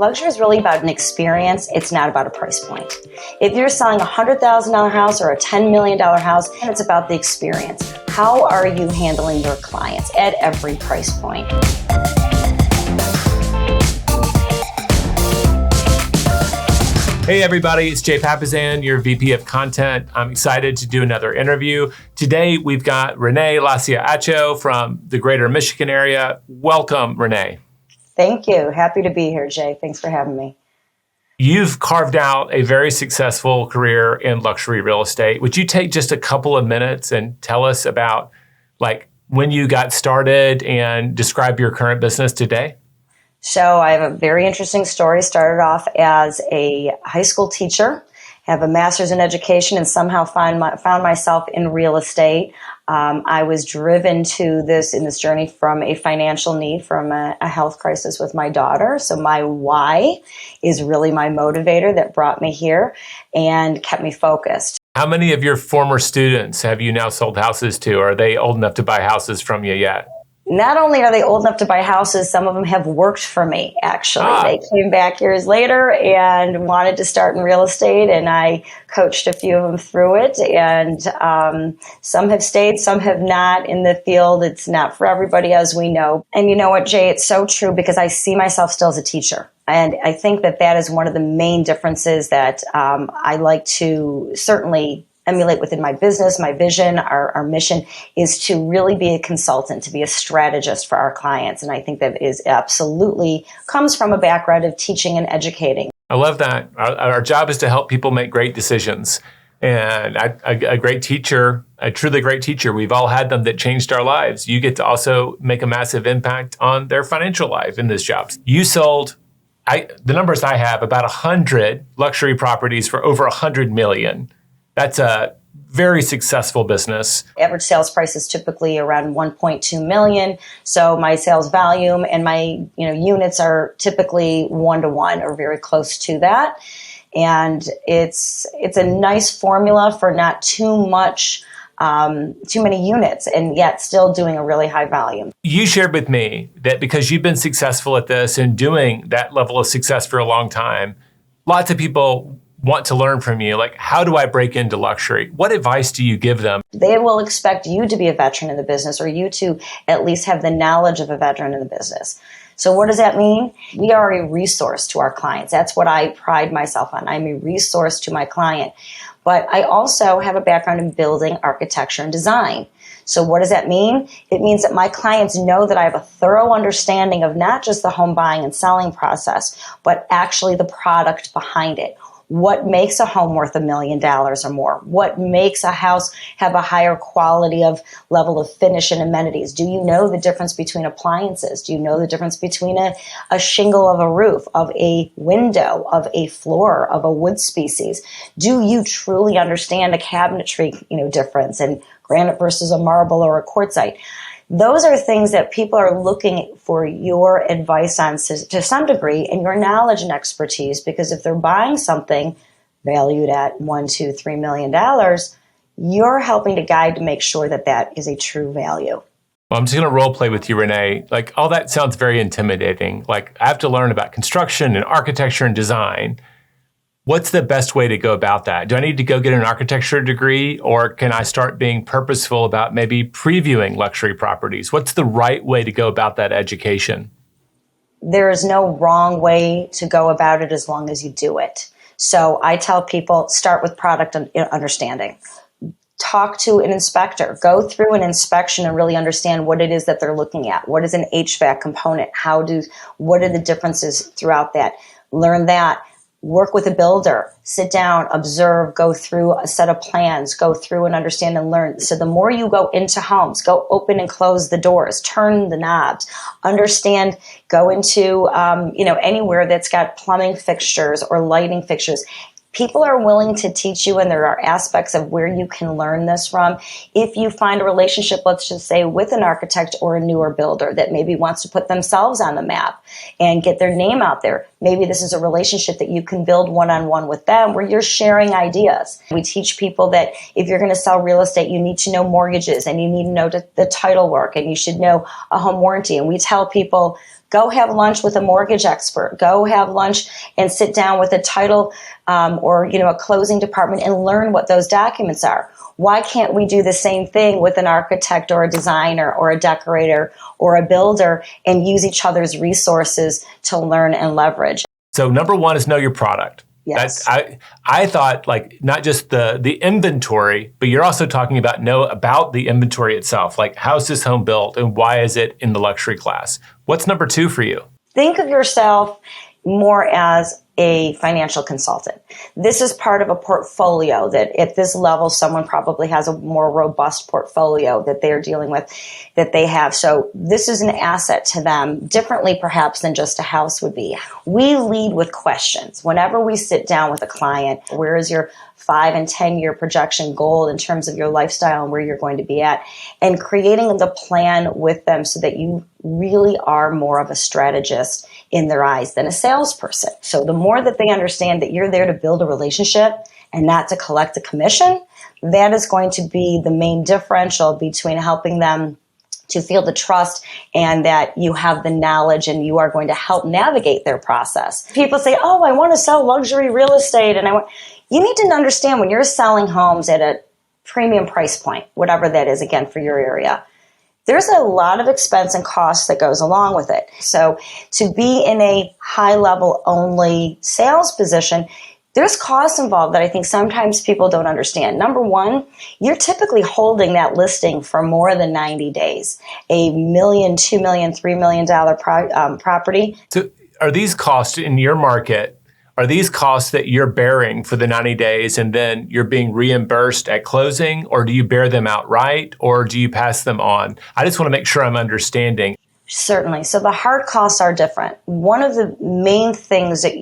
Luxury is really about an experience. It's not about a price point. If you're selling a $100,000 house or a $10 million house, it's about the experience. How are you handling your clients at every price point? Hey everybody, it's Jay Papasan, your VP of Content. I'm excited to do another interview. Today we've got Renee Lossia Acho from the greater Michigan area. Welcome, Renee. Thank you. Happy to be here, Jay. Thanks for having me. You've carved out a very successful career in luxury real estate. Would you take just a couple of minutes and tell us about when you got started and describe your current business today? So I have a very interesting story. Started off as a high school teacher, have a master's in education, and somehow found myself in real estate. I was driven to this journey from a financial need, from a health crisis with my daughter. So my why is really my motivator that brought me here and kept me focused. How many of your former students have you now sold houses to? Are they old enough to buy houses from you yet? Not only are they old enough to buy houses, some of them have worked for me, actually. They came back years later and wanted to start in real estate, and I coached a few of them through it. And some have stayed, some have not in the field. It's not for everybody, as we know. And you know what, Jay? It's so true because I see myself still as a teacher. And I think that is one of the main differences that I like to certainly emulate within my business. My vision, our mission is to really be a consultant, to be a strategist for our clients. And I think that is absolutely comes from a background of teaching and educating. I love that. Our job is to help people make great decisions. And a great teacher, a truly great teacher, we've all had them that changed our lives. You get to also make a massive impact on their financial life in this job. You sold, the numbers I have, about 100 luxury properties for over $100 million. That's a very successful business. Average sales price is typically around 1.2 million. So my sales volume and my units are typically 1-to-1 or very close to that. And it's a nice formula for not too many units and yet still doing a really high volume. You shared with me that because you've been successful at this and doing that level of success for a long time, lots of people want to learn from you. How do I break into luxury? What advice do you give them? They will expect you to be a veteran in the business, or you to at least have the knowledge of a veteran in the business. So what does that mean? We are a resource to our clients. That's what I pride myself on. I'm a resource to my client. But I also have a background in building, architecture, and design. So what does that mean? It means that my clients know that I have a thorough understanding of not just the home buying and selling process, but actually the product behind it. What makes a home worth $1 million or more? What makes a house have a higher quality of level of finish and amenities? Do you know the difference between appliances? Do you know the difference between a shingle of a roof, of a window, of a floor, of a wood species? Do you truly understand a cabinetry, difference and granite versus a marble or a quartzite? Those are things that people are looking for your advice on to some degree and your knowledge and expertise, because if they're buying something valued at $1, $2, $3 million, you're helping to guide to make sure that is a true value. Well, I'm just going to role play with you, Renee. All that sounds very intimidating. I have to learn about construction and architecture and design. What's the best way to go about that? Do I need to go get an architecture degree, or can I start being purposeful about maybe previewing luxury properties? What's the right way to go about that education? There is no wrong way to go about it as long as you do it. So I tell people, start with product understanding. Talk to an inspector. Go through an inspection and really understand what it is that they're looking at. What is an HVAC component? What are the differences throughout that? Learn that. Work with a builder, sit down, observe, go through a set of plans, go through and understand and learn. So the more you go into homes, go open and close the doors, turn the knobs, understand, go into, anywhere that's got plumbing fixtures or lighting fixtures. People are willing to teach you, and there are aspects of where you can learn this from. If you find a relationship, let's just say, with an architect or a newer builder that maybe wants to put themselves on the map and get their name out there, maybe this is a relationship that you can build one-on-one with them where you're sharing ideas. We teach people that if you're going to sell real estate, you need to know mortgages and you need to know the title work and you should know a home warranty. And we tell people, Go have lunch with a mortgage expert. Go have lunch and sit down with a title or a closing department and learn what those documents are. Why can't we do the same thing with an architect or a designer or a decorator or a builder and use each other's resources to learn and leverage? So number one is know your product. Yes. I thought like not just the inventory, but you're also talking about the inventory itself. Like, how's this home built and why is it in the luxury class? What's number two for you? Think of yourself more as a financial consultant. This is part of a portfolio that at this level, someone probably has a more robust portfolio that they're dealing with, that they have. So this is an asset to them differently perhaps than just a house would be. We lead with questions. Whenever we sit down with a client, where is your 5 and 10 year projection goal in terms of your lifestyle and where you're going to be at, and creating the plan with them so that you really are more of a strategist in their eyes than a salesperson. So the more that they understand that you're there to build a relationship and not to collect a commission, that is going to be the main differential between helping them to feel the trust and that you have the knowledge and you are going to help navigate their process. People say, oh, I want to sell luxury real estate. You need to understand when you're selling homes at a premium price point, whatever that is, again, for your area, there's a lot of expense and cost that goes along with it. So to be in a high level only sales position, there's costs involved that I think sometimes people don't understand. Number one, you're typically holding that listing for more than 90 days. $1 million, $2 million, $3 million property. So are these costs in your market, are these costs that you're bearing for the 90 days and then you're being reimbursed at closing, or do you bear them outright, or do you pass them on? I just want to make sure I'm understanding. Certainly. So the hard costs are different. One of the main things that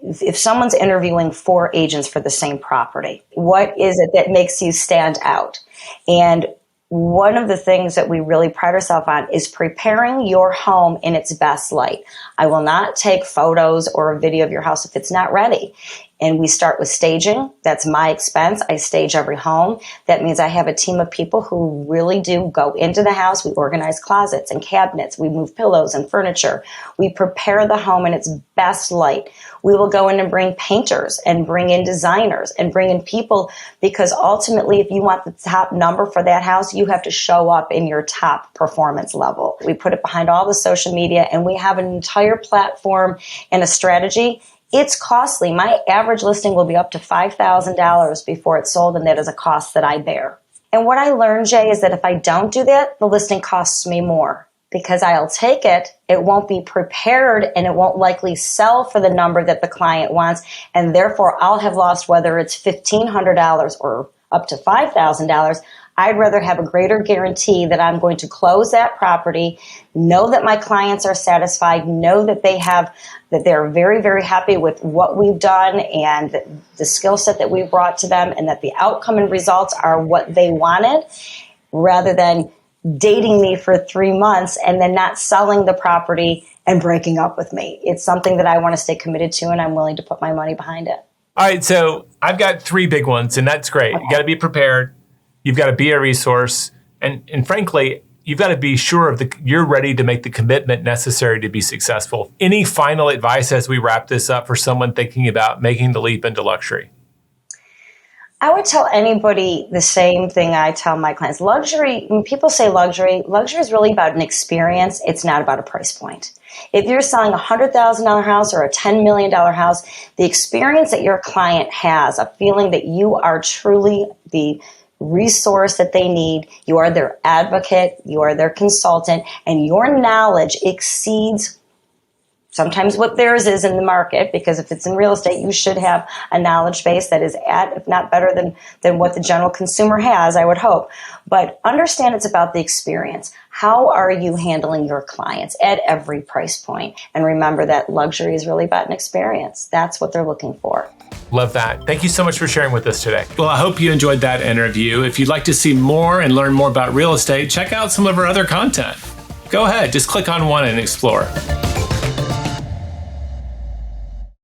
if someone's interviewing 4 agents for the same property, what is it that makes you stand out? And one of the things that we really pride ourselves on is preparing your home in its best light. I will not take photos or a video of your house if it's not ready. And we start with staging. That's my expense. I stage every home. That means I have a team of people who really do go into the house. We organize closets and cabinets. We move pillows and furniture. We prepare the home in its best light. We will go in and bring painters and bring in designers and bring in people, because ultimately, if you want the top number for that house, you have to show up in your top performance level. We put it behind all the social media, and we have an entire platform and a strategy. It's costly. My average listing will be up to $5,000 before it's sold, and that is a cost that I bear. And what I learned, Jay, is that if I don't do that, the listing costs me more, because I'll take it, it won't be prepared, and it won't likely sell for the number that the client wants, and therefore I'll have lost whether it's $1,500 or up to $5,000. I'd rather have a greater guarantee that I'm going to close that property, know that my clients are satisfied, know that they're very, very happy with what we've done and the skill set that we've brought to them, and that the outcome and results are what they wanted, rather than dating me for 3 months and then not selling the property and breaking up with me. It's something that I want to stay committed to, and I'm willing to put my money behind it. All right, so I've got 3 big ones, and that's great. Okay. You got to be prepared. You've got to be a resource. And frankly, you've got to be sure you're ready to make the commitment necessary to be successful. Any final advice as we wrap this up for someone thinking about making the leap into luxury? I would tell anybody the same thing I tell my clients. Luxury, when people say luxury is really about an experience. It's not about a price point. If you're selling a $100,000 house or a $10 million house, the experience that your client has, a feeling that you are truly the resource that they need, you are their advocate, you are their consultant, and your knowledge exceeds sometimes what theirs is in the market, because if it's in real estate, you should have a knowledge base that is if not better than what the general consumer has, I would hope. But understand it's about the experience. How are you handling your clients at every price point? And remember that luxury is really about an experience. That's what they're looking for. Love that. Thank you so much for sharing with us today. Well, I hope you enjoyed that interview. If you'd like to see more and learn more about real estate, check out some of our other content. Go ahead, just click on one and explore.